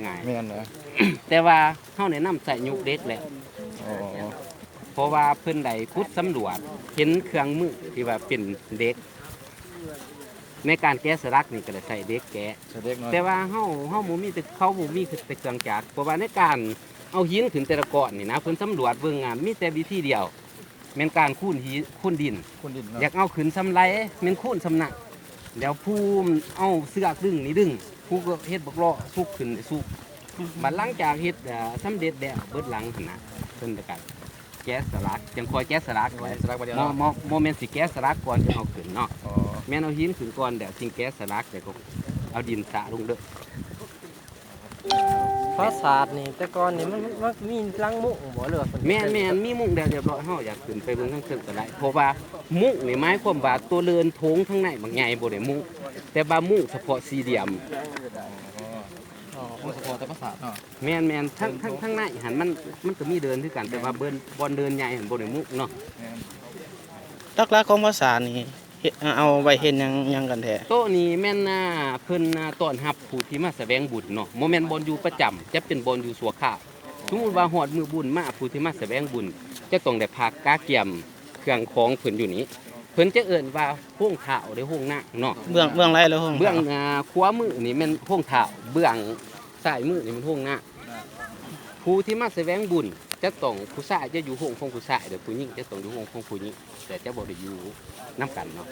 ง่ายแม่นเหรอ ๆแต่ว่าเฮาแนะนำใส่ยุคเด็กแหละ อ๋อ เพราะว่าเพิ่นได้ขุดสำรวจเห็นเครื่องมือที่ว่าเป็นเด็ก ในการแกะสลักนี่ก็ได้ใส่เด็กแกะ เด็กน้อย แต่ว่าเฮาบ่มีแต่เขาบ่มีแต่เครื่องจักรเพราะว่าในการเอาหินขึ้นแต่ละก้อนนี่นะเพิ่นสำรวจเบิ่งมีแต่วิธีเดียวแม่นการคูนดิน คุณดิน อยากเอาขึ้นสำไรแม่นคูนสำนักแล้วผู้เอาเสือกดึงนี่ดึงผู้ก็เฮ็ดบักล้อสุกขึ้นสุกบัดหลังจากเฮ็ดสำเร็จแล้วเบิดหลังหั่นนะเพิ่นก็แกะสลักจังคอยแกะสลักไว้ สลักบ่เดียว โมเมนต์สิแกะสลักก่อนจะเอาขึ้นเนาะ อ๋อ แม่นเอาหินขึ้นก่อนเดี๋ยวจิงแกะสลักเดี๋ยวก็เอาดินสะลงเด้อ ปราสาทนี่แต่ก่อนนี่มันมีรังมุกบ่เหลือ แม่นมีมุ้งเดี๋ยวเรียบร้อยเฮาอยากขึ้นไปเบิ่งทั้งเทิงก็ได้เพราะว่ามุ้งนี่หมายความว่าตัวเรือนโถงข้างในบางใหญ่บ่ได้มุ้งแต่ว่ามุ้งเฉพาะสี่เหลี่ยม อ๋อมันสปอร์ตแต่ภาษาเนาะ แม่นทั้งในหันมันก็มีเดินคือกันแต่ว่าบอนเดินใหญ่หันบ่ได้มุ้งเนาะ แม่น ลักๆของภาษานี่เฮ็ดเอาไว้เฮ็ดหยังกันแท้ โต๊ะนี้แม่นเพิ่นต้อนรับผู้ที่มาแสวงบุญเนาะบ่แม่นบ่อนอยู่ประจำจะเป็นบ่อนอยู่ชั่วคราวสมมุติว่าฮอดมื้อบุญมาผู้ที่มาแสวงบุญจะต้องได้พักกาเกียมเครื่องของเพิ่นอยู่นี้เพิ่นจะเอิ้นว่าโฮ่งเท้าหรือโฮ่งหน้าเนาะ เบื้องไรแล้วห้อง เบื้องขวามือนี่แม่นโฮ่งเท้าเบื้องซ้ายมือนี่มันโฮ่งหน้าผู้ที่มาแสวงบุญจะต้องผู้ชายจะอยู่โฮ่งของผู้ชายเดี๋ยวผู้หญิงจะต้องอยู่โฮ่งของผู้หญิงแต่จะบ่ได้อยู่นํกันเนาะ